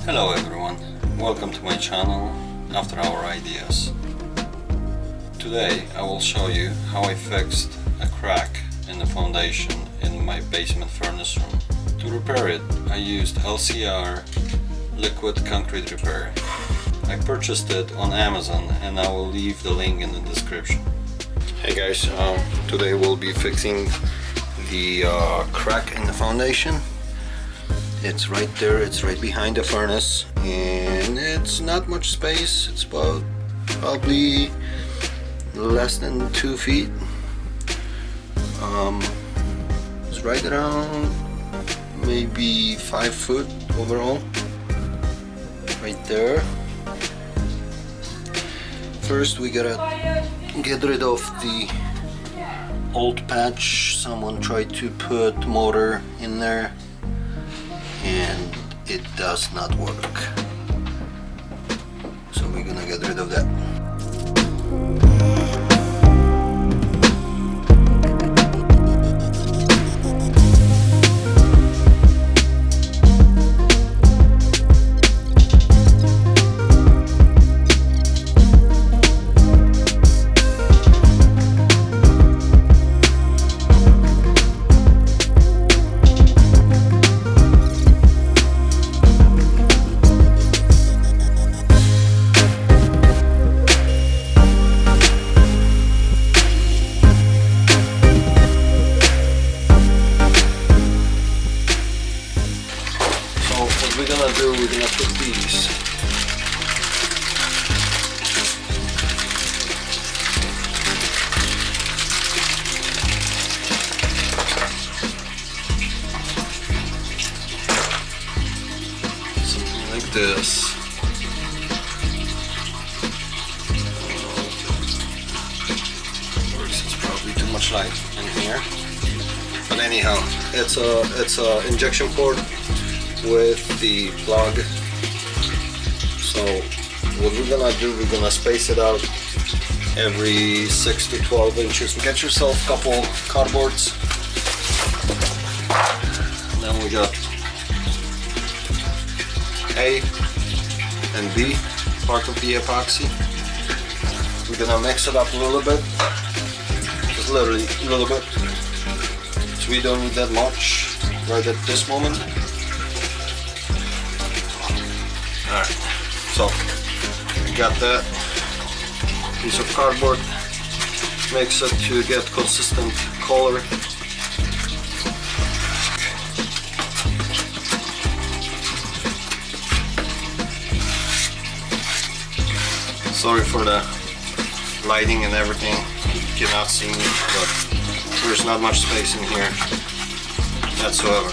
Hello everyone, welcome to my channel After Our Ideas. Today I will show you how I fixed a crack in the foundation in my basement furnace room. To repair it I used LCR Liquid Concrete Repair. I purchased it on Amazon and I will leave the link in the description. Hey guys, today we'll be fixing the crack in the foundation. It's right there, it's right behind the furnace, and it's not much space. It's about probably less than 2 feet. It's right around maybe 5 foot overall, right there. First we gotta get rid of the old patch. Someone tried to put motor in there and it does not work, so we're gonna get rid of that. We're gonna put these something like this. It's probably too much light in here, but anyhow, it's a injection port with the plug. So what we're gonna do, we're gonna space it out every 6 to 12 inches. Get yourself a couple cardboards, and then we got A and B part of the epoxy. We're gonna mix it up a little bit, just literally a little bit, so we don't need that much right at this moment. Alright, so we got that piece of cardboard, mix it to get consistent color. Sorry for the lighting and everything, you cannot see me, but there's not much space in here whatsoever.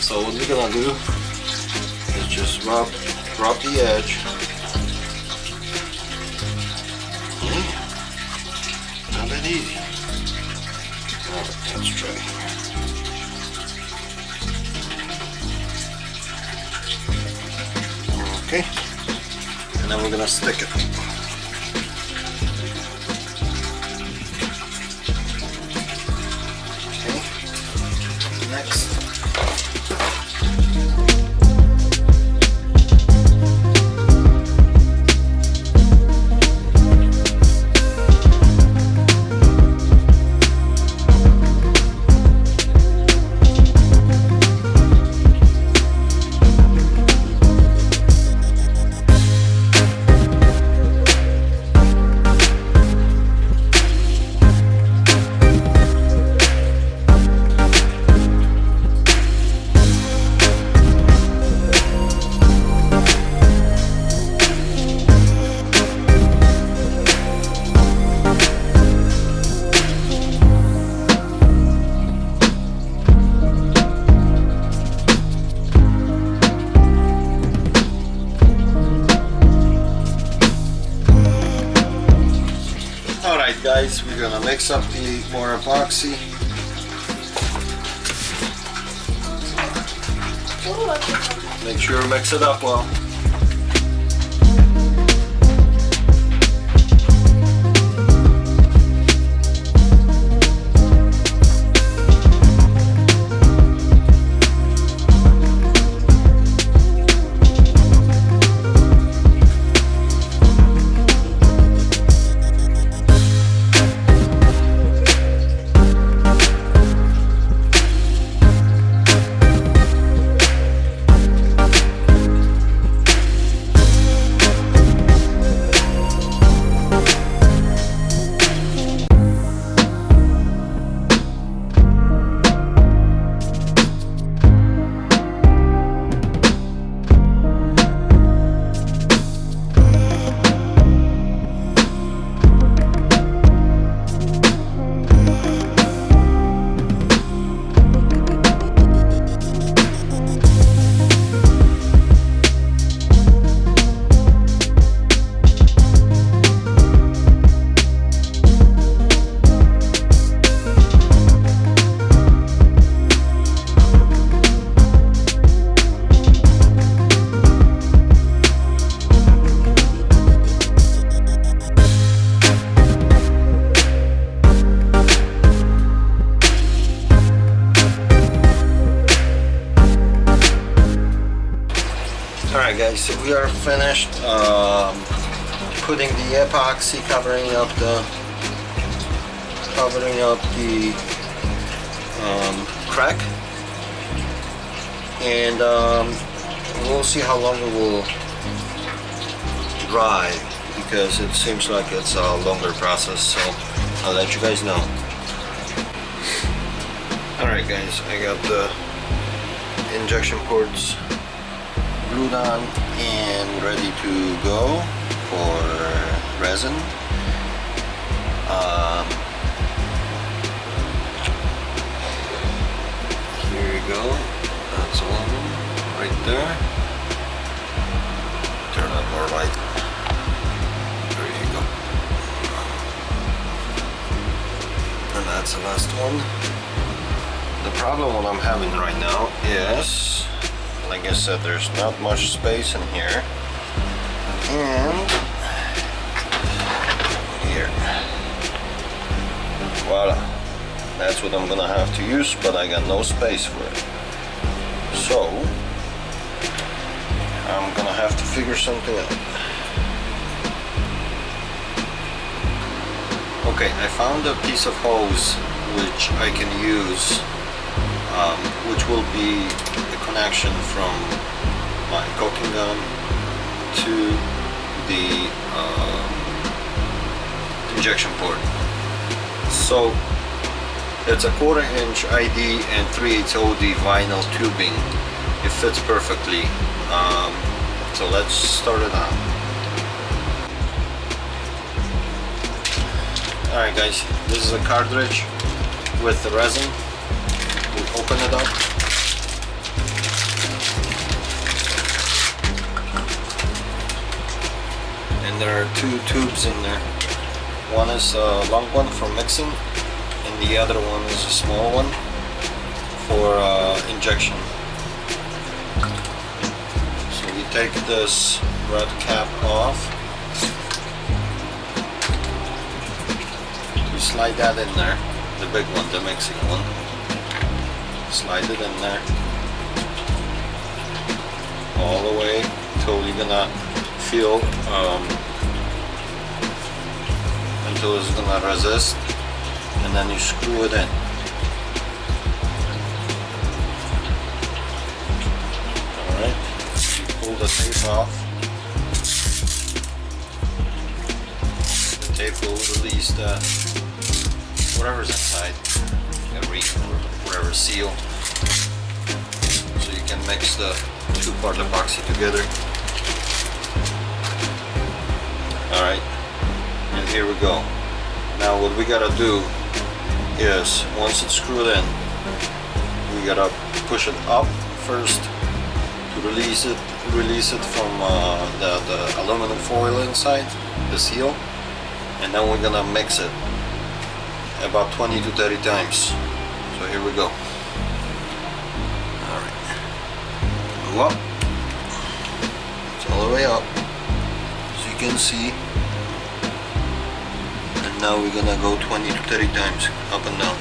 So what we're gonna do is just rub the edge. Not that easy. Alright, let's try. Okay, and then we're gonna stick it. Okay, next. mix up the more epoxy. Make sure you mix it up well. Alright guys, so we are finished putting the epoxy, covering up the crack, and we'll see how long it will dry, because it seems like it's a longer process, so I'll let you guys know. Alright guys, I got the injection ports glued on and ready to go for resin. Here you go, that's one right there. Turn on more light. There you go. And that's the last one. The problem what I'm having right now is, like I said, there's not much space in here, and here, voila, that's what I'm gonna have to use, but I got no space for it, so I'm gonna have to figure something out. Okay, I found a piece of hose which I can use, which will be connection from my caulking gun to the injection port. So it's a 1/4 inch ID and 3/8 OD vinyl tubing. It fits perfectly. So let's start it on. Alright guys, this is a cartridge with the resin. We'll open it up. And there are 2 tubes in there. One is a long one for mixing, and the other one is a small one for injection. So we take this red cap off. We slide that in there, the big one, the mixing one. Slide it in there all the way till you're gonna feel until it's gonna resist, and then you screw it in. Alright, you pull the tape off. The tape will release the whatever's inside, the ring or whatever seal, so you can mix the 2-part epoxy together. Alright, and here we go. Now what we gotta do is, once it's screwed in, we gotta push it up first to release it from the aluminum foil inside, the seal, and then we're gonna mix it. about 20 to 30 times. So here we go. Alright, go up. It's all the way up, as you can see. And now we're gonna go 20 to 30 times up and down.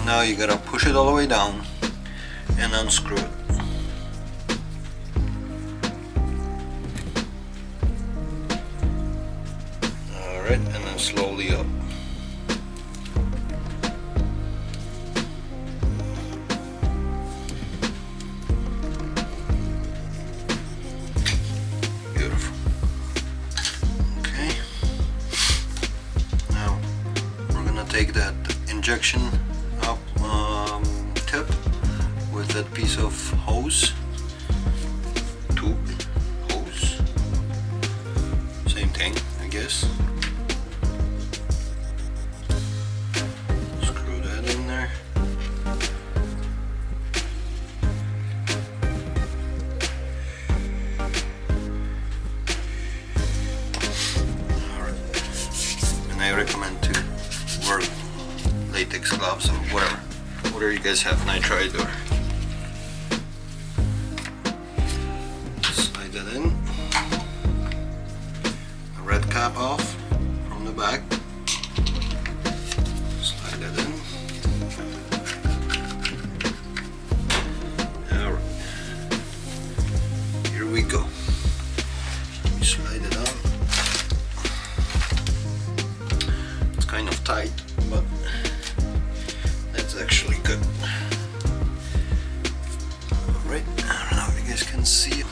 Now you gotta push it all the way down and unscrew it. Alright, and then slowly up. Beautiful. Okay. Now we're gonna take that injection up tip with that piece of hose, tube, hose, same thing I guess. Screw that in there. Alright, and I recommend to wear latex gloves or whatever you guys have, nitride or. Slide that in. A red cap off from the back. Slide that in. Alright. Here we go. Let me slide it on. It's kind of tight, but actually good. Alright, I don't know if you guys can see it.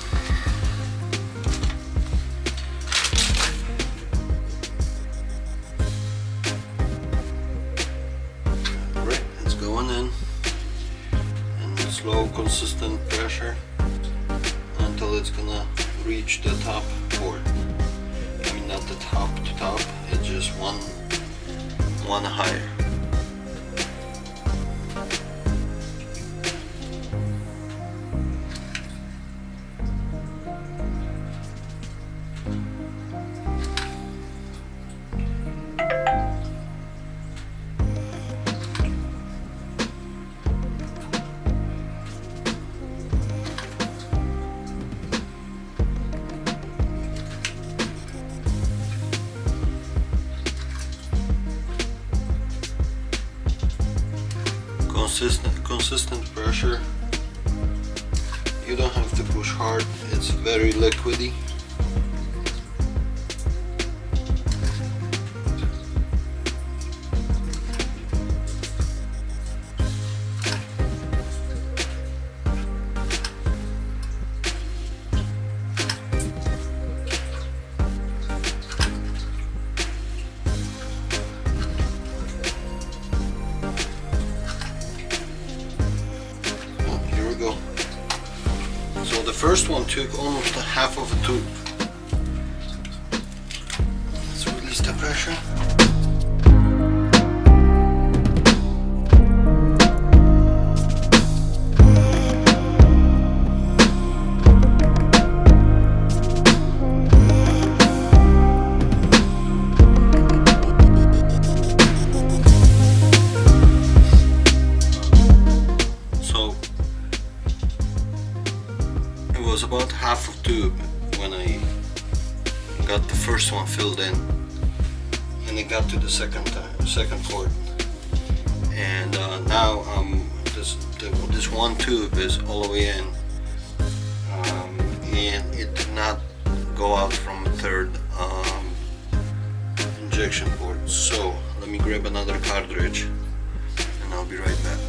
Alright, it's going in. And slow, consistent pressure until it's gonna reach the top port. I mean, not the top to top, it's just one higher. Consistent pressure. You don't have to push hard, it's very liquidy. So the first one took almost a half of a tube. Let's release the pressure. Was about half a tube when I got the first one filled in, and it got to the second port, and now this one tube is all the way in, and it did not go out from the third injection port. So let me grab another cartridge and I'll be right back.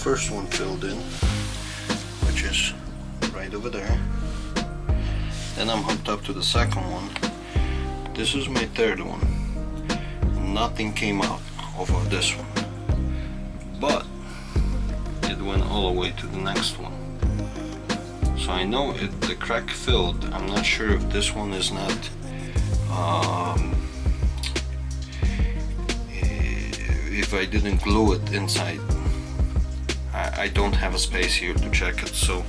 first one filled in, which is right over there. Then I'm hooked up to the second one. This is my third one. Nothing came out of this one, but it went all the way to the next one. So I know the crack filled. I'm not sure if this one is not if I didn't glue it inside. I don't have a space here to check it, so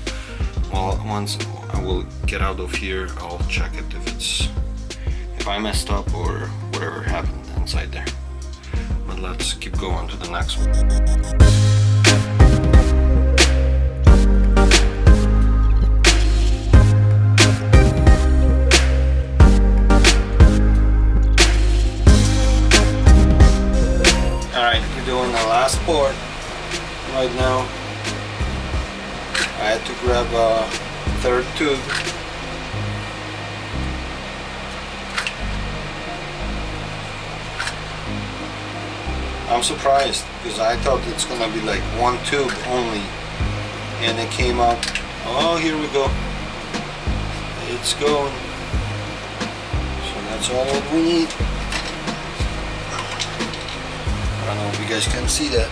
well, once I will get out of here, I'll check it if I messed up or whatever happened inside there. But let's keep going to the next one. Alright, we're doing the last port right now. I had to grab a third tube. I'm surprised because I thought it's gonna be like one tube only, and it came out. Oh, here we go. It's going. So that's all that we need. I don't know if you guys can see that.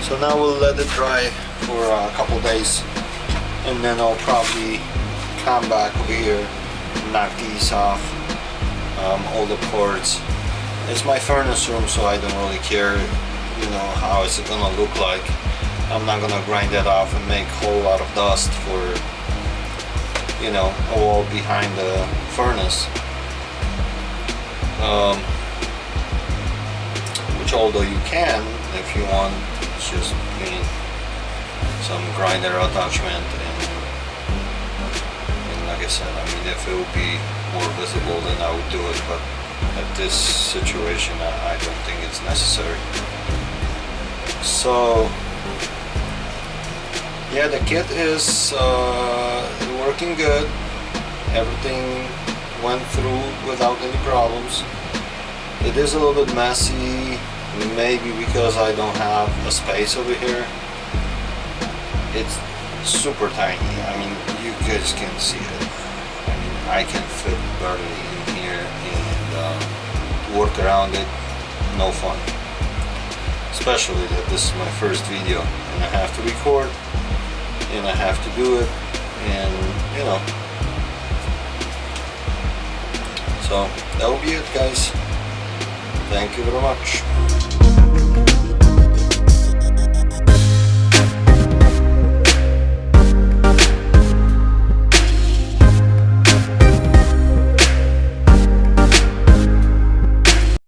So now we'll let it dry for a couple days, and then I'll probably come back over here, knock these off, all the ports. It's my furnace room, so I don't really care, you know, how is it gonna look like. I'm not gonna grind that off and make a whole lot of dust for, you know, a wall behind the furnace. Which, although you can, if you want, it's just you need some grinder attachment, and like I said, I mean, if it would be more visible, then I would do it, but at this situation I don't think it's necessary. So yeah, the kit is working good. Everything went through without any problems. It is a little bit messy, maybe because I don't have a space over here. It's super tiny. I mean, you guys can see it. I mean, I can fit barely in here, and work around it, no fun. Especially that this is my first video, and I have to record, and I have to do it, and you know. So that will be it, guys. Thank you very much.